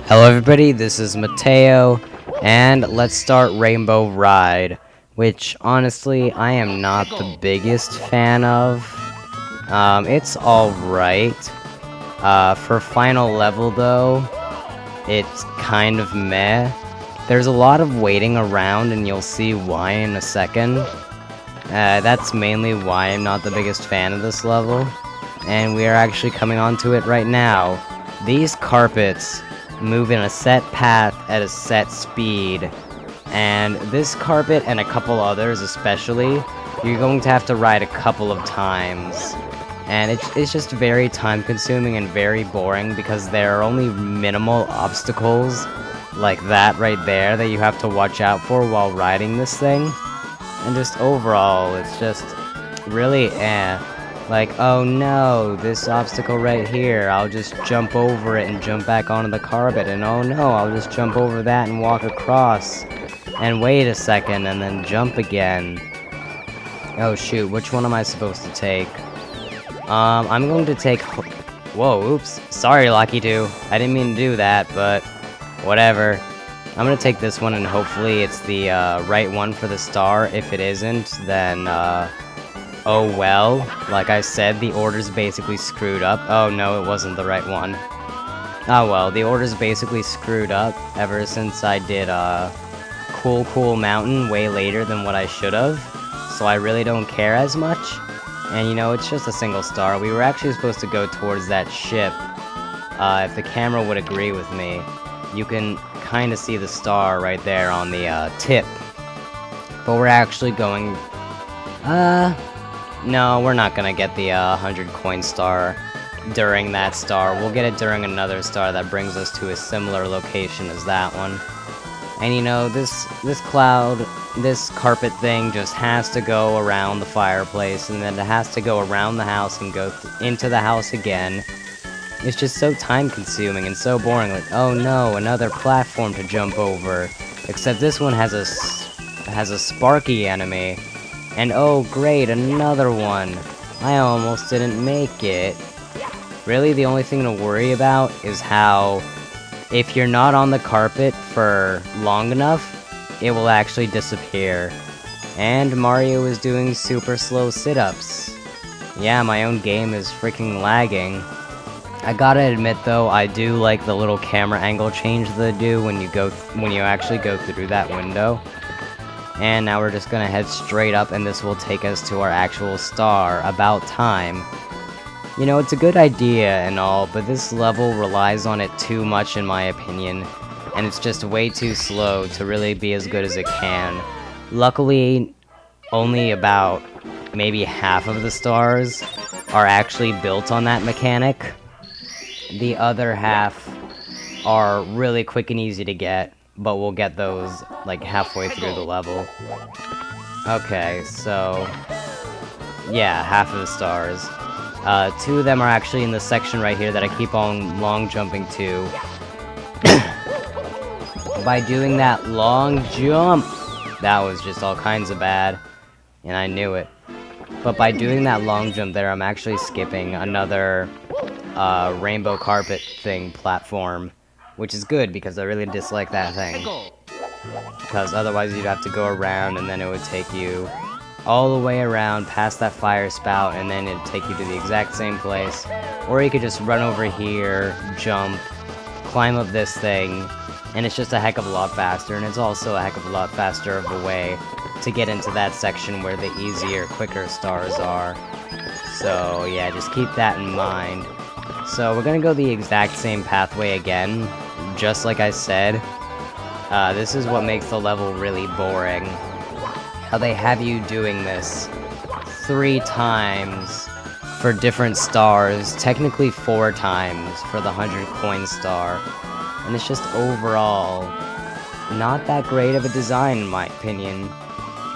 Hello everybody, this is Mateo, and let's start Rainbow Ride, which honestly I am not the biggest fan of. It's alright. For final level though, it's kind of meh. There's a lot of waiting around and you'll see why in a second. That's mainly why I'm not the biggest fan of this level, and we are actually coming onto it right now. These carpets move in a set path at a set speed, and this carpet and a couple others especially, you're going to have to ride a couple of times, and it's just very time consuming and very boring because there are only minimal obstacles like that right there that you have to watch out for while riding this thing, and just overall it's just really like, oh no, this obstacle right here, I'll just jump over it and jump back onto the carpet, and oh no, I'll just jump over that and walk across, and wait a second, and then jump again. Oh shoot, which one am I supposed to take? I'm going to take... Whoa, oops, sorry Lucky 2, I didn't mean to do that, but whatever. I'm gonna take this one, and hopefully it's the right one for the star. If it isn't, then oh well, like I said, the order's basically screwed up. Oh no, it wasn't the right one. Oh well, the order's basically screwed up ever since I did Cool Mountain way later than what I should have. So I really don't care as much. And you know, it's just a single star. We were actually supposed to go towards that ship. If the camera would agree with me, you can kind of see the star right there on the tip. But we're actually going... No, we're not gonna get the 100 coin star during that star. We'll get it during another star that brings us to a similar location as that one. And you know, this carpet thing just has to go around the fireplace, and then it has to go around the house and go into the house again. It's just so time consuming and so boring. Like, oh no, another platform to jump over. Except this one has a Sparky enemy. And oh great, another one. I almost didn't make it. Really, the only thing to worry about is how, if you're not on the carpet for long enough, it will actually disappear. And Mario is doing super slow sit-ups. Yeah, my own game is freaking lagging. I gotta admit though, I do like the little camera angle change they do when you actually go through that window. And now we're just gonna head straight up, and this will take us to our actual star. About time. You know, it's a good idea and all, but this level relies on it too much in my opinion, and it's just way too slow to really be as good as it can. Luckily, only about maybe half of the stars are actually built on that mechanic. The other half are really quick and easy to get, but we'll get those like halfway through the level. Okay, so yeah, half of the stars. Two of them are actually in the section right here that I keep on long jumping to. By doing that long jump, that was just all kinds of bad, and I knew it. But by doing that long jump there, I'm actually skipping another rainbow carpet thing platform, which is good because I really dislike that thing. Because otherwise you'd have to go around, and then it would take you all the way around past that fire spout, and then it'd take you to the exact same place. Or you could just run over here, jump, climb up this thing, and it's just a heck of a lot faster, and it's also a heck of a lot faster of a way to get into that section where the easier, quicker stars are. So yeah, just keep that in mind. So we're gonna go the exact same pathway again, just like I said. This is what makes the level really boring. How they have you doing this 3 times for different stars, technically 4 times for the 100 coin star. And it's just overall not that great of a design in my opinion.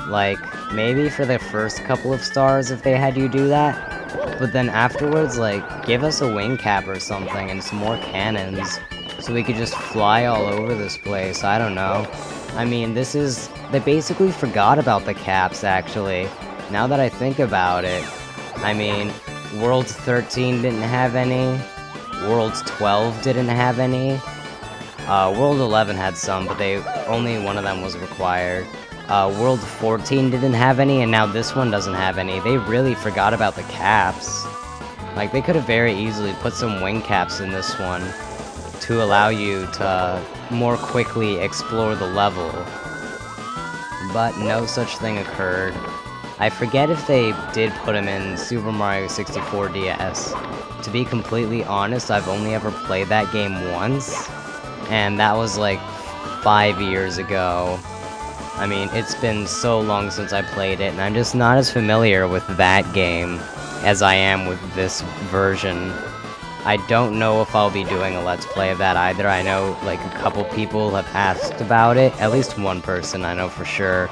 Like, maybe for the first couple of stars if they had you do that, but then afterwards, like, give us a wing cap or something and some more cannons so we could just fly all over this place. I don't know. I mean, they basically forgot about the caps, actually, now that I think about it. I mean, Worlds 13 didn't have any, Worlds 12 didn't have any, World 11 had some, but only one of them was required. World 14 didn't have any, and now this one doesn't have any. They really forgot about the caps. Like, they could have very easily put some wing caps in this one to allow you to more quickly explore the level. But no such thing occurred. I forget if they did put them in Super Mario 64 DS. To be completely honest, I've only ever played that game once, and that was like 5 years ago. I mean, it's been so long since I played it, and I'm just not as familiar with that game as I am with this version. I don't know if I'll be doing a Let's Play of that either. I know, like, a couple people have asked about it. At least one person, I know for sure.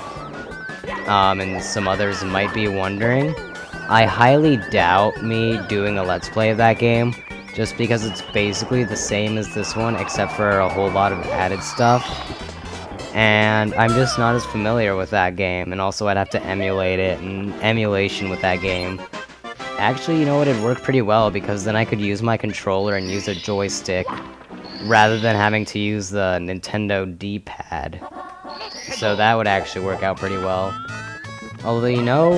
And some others might be wondering. I highly doubt me doing a Let's Play of that game, just because it's basically the same as this one, except for a whole lot of added stuff. And I'm just not as familiar with that game, and also I'd have to emulate it, and emulation with that game. Actually, you know what, it'd work pretty well, because then I could use my controller and use a joystick, rather than having to use the Nintendo D-pad. So that would actually work out pretty well. Although, you know,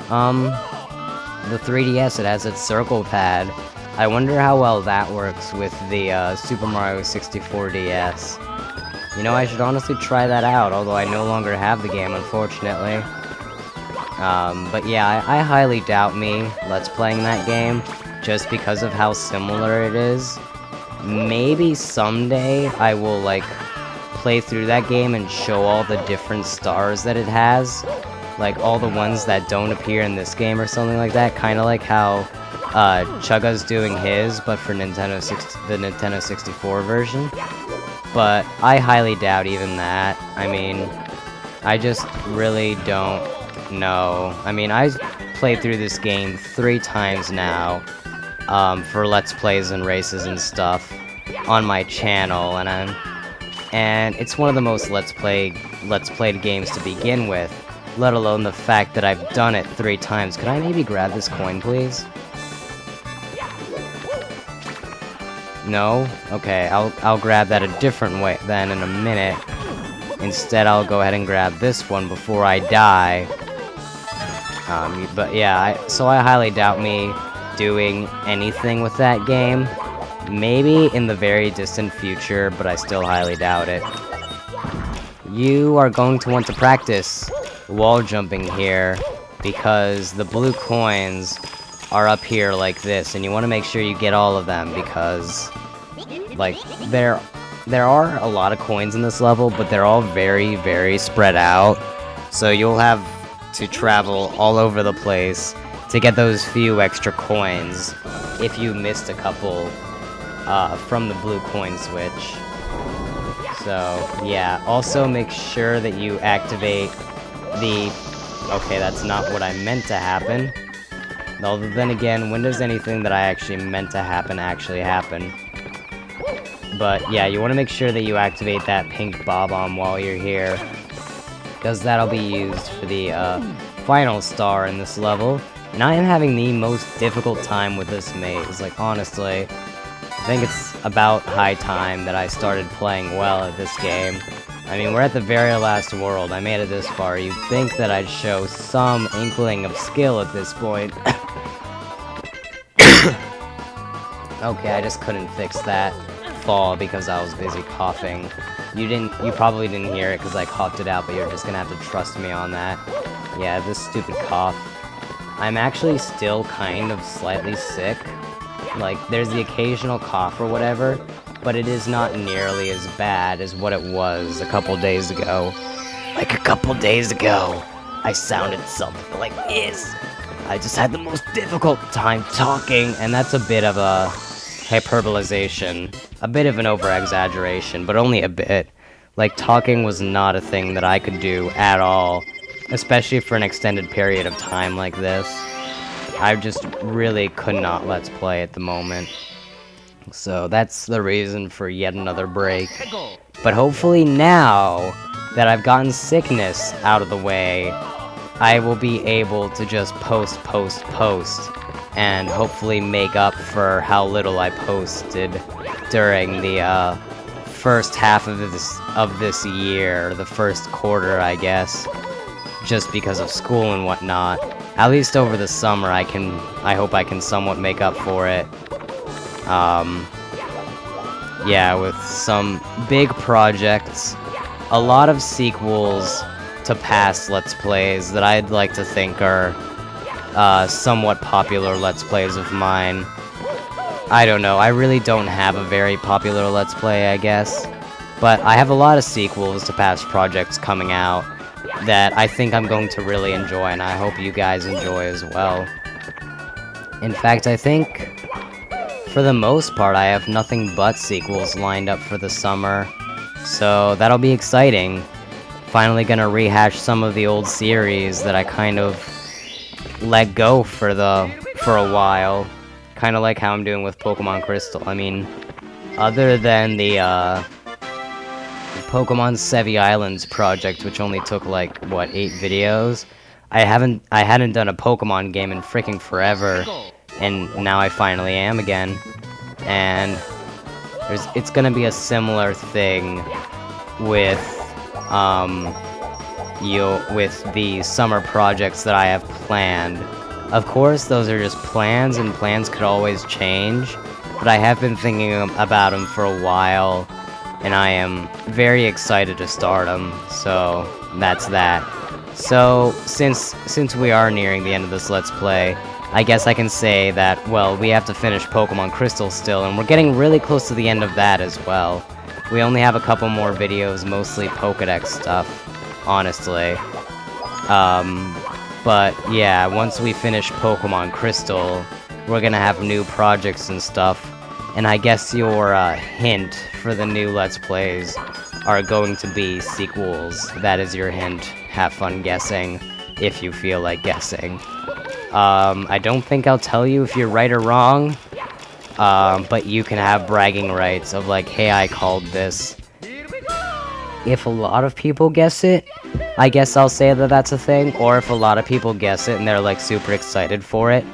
the 3DS, it has its circle pad. I wonder how well that works with the Super Mario 64 DS. You know, I should honestly try that out, although I no longer have the game, unfortunately. But yeah, I highly doubt me Let's Playing that game, just because of how similar it is. Maybe someday I will, like, play through that game and show all the different stars that it has. Like, all the ones that don't appear in this game or something like that. Kinda like how, Chugga's doing his, but for the Nintendo 64 version. But I highly doubt even that. I mean, I just really don't know. I mean, I've played through this game 3 times now, for Let's Plays and races and stuff on my channel, and it's one of the most Let's Played games to begin with, let alone the fact that I've done it 3 times. Could I maybe grab this coin, please? No? Okay, I'll grab that a different way then in a minute. Instead, I'll go ahead and grab this one before I die. But yeah, so I highly doubt me doing anything with that game. Maybe in the very distant future, but I still highly doubt it. You are going to want to practice wall jumping here, because the blue coins are up here like this, and you want to make sure you get all of them, because, like, there are a lot of coins in this level, but they're all very, very spread out, so you'll have to travel all over the place to get those few extra coins if you missed a couple from the blue coin switch. So, yeah, also make sure that you activate the... Okay, that's not what I meant to happen. Although then again, when does anything that I actually meant to happen actually happen? But yeah, you want to make sure that you activate that pink Bob-Omb while you're here, because that'll be used for the final star in this level. And I am having the most difficult time with this maze, like, honestly. I think it's about high time that I started playing well at this game. I mean, we're at the very last world. I made it this far. You'd think that I'd show some inkling of skill at this point. Okay, I just couldn't fix that fall because I was busy coughing. You probably didn't hear it because I coughed it out, but you're just gonna have to trust me on that. Yeah, this stupid cough. I'm actually still kind of slightly sick. Like, there's the occasional cough or whatever, but it is not nearly as bad as what it was a couple days ago. Like, a couple days ago, I sounded something like this. I just had the most difficult time talking, and that's a bit of a hyperbolization. A bit of an over-exaggeration, but only a bit. Like, talking was not a thing that I could do at all, especially for an extended period of time like this. I just really could not Let's Play at the moment. So that's the reason for yet another break. But hopefully now that I've gotten sickness out of the way, I will be able to just post, and hopefully make up for how little I posted during the first half of this year, the first quarter, I guess, just because of school and whatnot. At least over the summer, I hope I can somewhat make up for it. Yeah, with some big projects, a lot of sequels to past Let's Plays that I'd like to think are somewhat popular Let's Plays of mine. I don't know, I really don't have a very popular Let's Play, I guess. But I have a lot of sequels to past projects coming out that I think I'm going to really enjoy, and I hope you guys enjoy as well. In fact, I think, for the most part, I have nothing but sequels lined up for the summer, so that'll be exciting. Finally gonna rehash some of the old series that I kind of let go for a while. Kind of like how I'm doing with Pokemon Crystal. I mean, other than the Pokemon Sevi Islands project, which only took like, what, 8 videos? I hadn't done a Pokemon game in freaking forever, and now I finally am again. And it's gonna be a similar thing with with the summer projects that I have planned. Of course, those are just plans, and plans could always change, but I have been thinking about them for a while, and I am very excited to start them, so that's that. So, since we are nearing the end of this Let's Play, I guess I can say that, well, we have to finish Pokemon Crystal still, and we're getting really close to the end of that as well. We only have a couple more videos, mostly Pokedex stuff, honestly. But yeah, once we finish Pokemon Crystal, we're gonna have new projects and stuff. And I guess your hint for the new Let's Plays are going to be sequels. That is your hint. Have fun guessing, if you feel like guessing. I don't think I'll tell you if you're right or wrong, but you can have bragging rights of like, hey, I called this. If a lot of people guess it, I guess I'll say that that's a thing, or if a lot of people guess it and they're like super excited for it,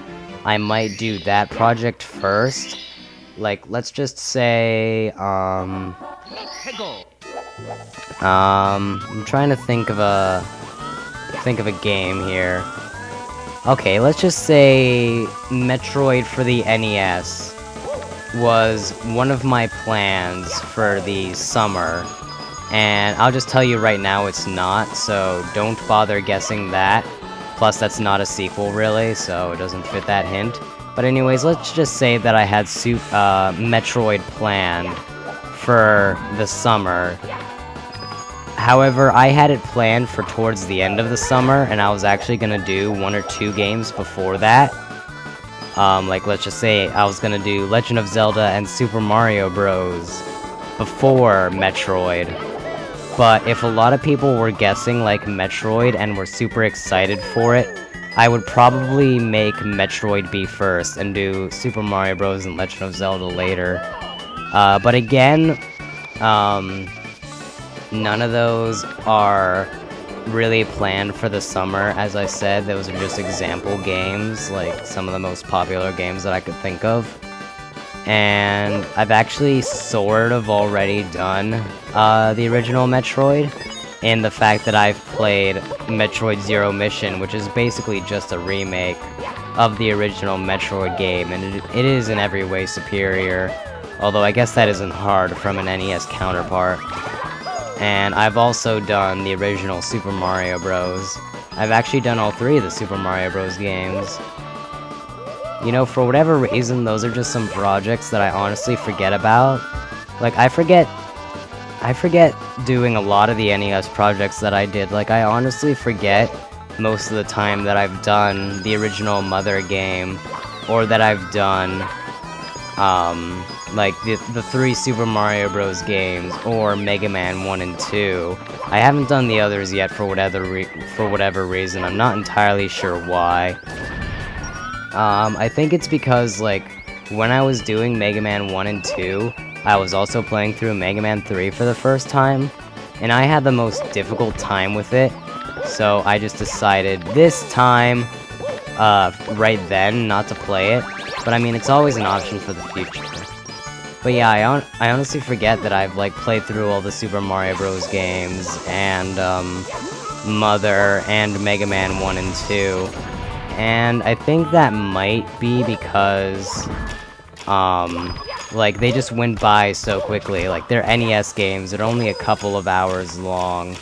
I might do that project first. Like, let's just say, I'm trying to think of a game here. Okay, let's just say Metroid for the NES was one of my plans for the summer, and I'll just tell you right now it's not, so don't bother guessing that. Plus, that's not a sequel, really, so it doesn't fit that hint. But anyways, let's just say that I had Metroid planned for the summer. However, I had it planned for towards the end of the summer, and I was actually gonna do 1 or 2 games before that. Like, let's just say I was gonna do Legend of Zelda and Super Mario Bros. Before Metroid. But if a lot of people were guessing, like, Metroid and were super excited for it, I would probably make Metroid be first and do Super Mario Bros. And Legend of Zelda later. But again, none of those are really planned for the summer. As I said, those are just example games, like some of the most popular games that I could think of. And I've actually sort of already done the original Metroid, in the fact that I've played Metroid Zero Mission, which is basically just a remake of the original Metroid game, and it is in every way superior, although I guess that isn't hard from an NES counterpart. And I've also done the original Super Mario Bros. I've actually done all 3 of the Super Mario Bros. Games. You know, for whatever reason, those are just some projects that I honestly forget about. Like, I forget doing a lot of the NES projects that I did. Like, I honestly forget most of the time that I've done the original Mother game, or that I've done, like, the 3 Super Mario Bros. Games, or Mega Man 1 and 2. I haven't done the others yet for whatever reason. I'm not entirely sure why. I think it's because, like, when I was doing Mega Man 1 and 2, I was also playing through Mega Man 3 for the first time, and I had the most difficult time with it, so I just decided this time, right then, not to play it, but I mean, it's always an option for the future. But yeah, I honestly forget that I've like played through all the Super Mario Bros. Games and Mother and Mega Man 1 and 2. And I think that might be because like they just went by so quickly. Like they're NES games, they're only a couple of hours long.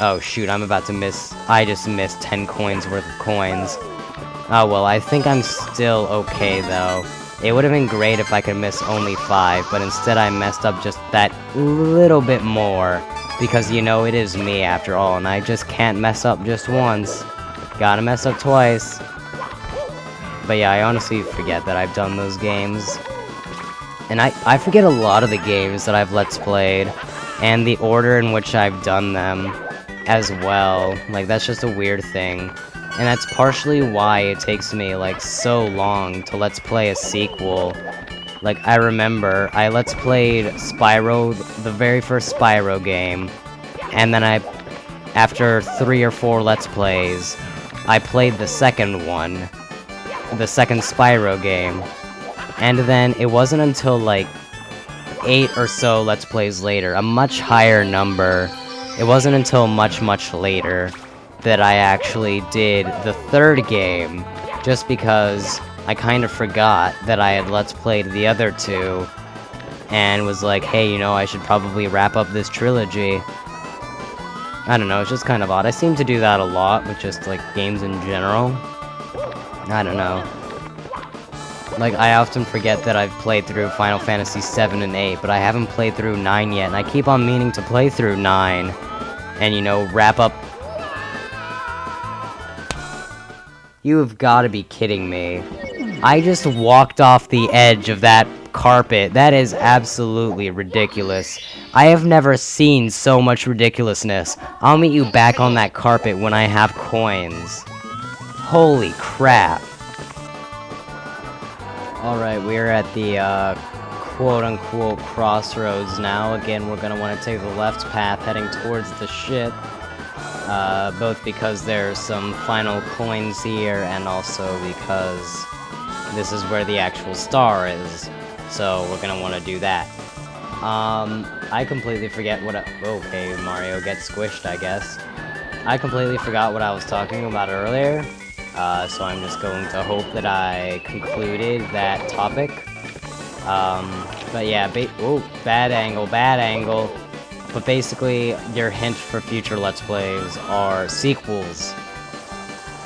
Oh shoot, I'm about to miss. I just missed 10 coins worth of coins. Oh well, I think I'm still okay though. It would have been great if I could miss only 5, but instead I messed up just that little bit more. Because, you know, it is me after all, and I just can't mess up just once. Gotta mess up twice. But yeah, I honestly forget that I've done those games. And I forget a lot of the games that I've Let's Played, and the order in which I've done them as well. Like, that's just a weird thing. And that's partially why it takes me, like, so long to Let's Play a sequel. Like, I remember, I Let's Played Spyro, the very first Spyro game, and then after 3 or 4 Let's Plays, I played the second one, the second Spyro game, and then it wasn't until, like, 8 or so Let's Plays later, a much higher number, it wasn't until much, much later that I actually did the third game, just because I kind of forgot that I had Let's Played the other 2, and was like, hey, you know, I should probably wrap up this trilogy. I don't know, it's just kind of odd. I seem to do that a lot with just, like, games in general. I don't know. Like, I often forget that I've played through Final Fantasy 7 and 8, but I haven't played through 9 yet, and I keep on meaning to play through 9, and, you know, wrap up. You have got to be kidding me. I just walked off the edge of that carpet. That is absolutely ridiculous. I have never seen so much ridiculousness. I'll meet you back on that carpet when I have coins. Holy crap. Alright, we're at the quote-unquote crossroads now. Again, we're going to want to take the left path heading towards the ship. Both because there's some final coins here, and also because this is where the actual star is. So we're gonna want to do that. I completely forget what okay, Mario gets squished, I guess. I completely forgot what I was talking about earlier. So I'm just going to hope that I concluded that topic. But yeah, bad angle. But basically, your hint for future Let's Plays are sequels.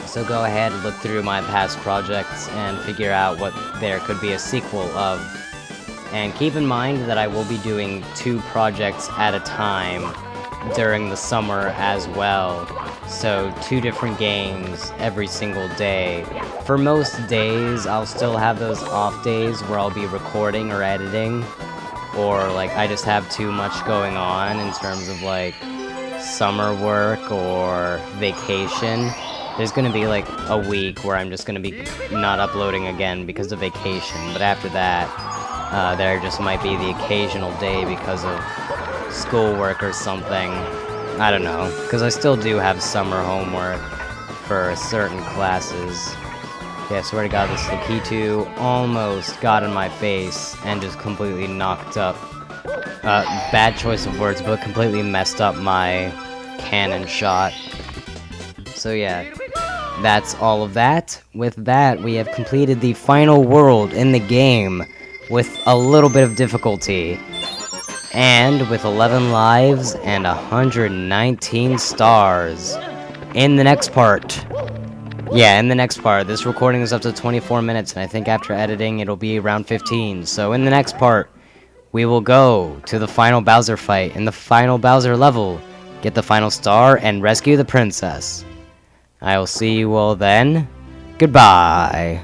So go ahead and look through my past projects and figure out what there could be a sequel of. And keep in mind that I will be doing 2 projects at a time during the summer as well. So 2 different games every single day. For most days, I'll still have those off days where I'll be recording or editing. Or, like, I just have too much going on in terms of, like, summer work or vacation. There's gonna be, like, a week where I'm just gonna be not uploading again because of vacation. But after that, there just might be the occasional day because of schoolwork or something. I don't know. Because I still do have summer homework for certain classes. Yeah, I swear to God, this Lakitu almost got in my face and just completely knocked up. Bad choice of words, but completely messed up my cannon shot. So yeah, that's all of that. With that, we have completed the final world in the game with a little bit of difficulty. And with 11 lives and 119 stars. In the next part. Yeah, in the next part. This recording is up to 24 minutes, and I think after editing it'll be around 15. So in the next part, we will go to the final Bowser fight in the final Bowser level, get the final star, and rescue the princess. I will see you all then. Goodbye.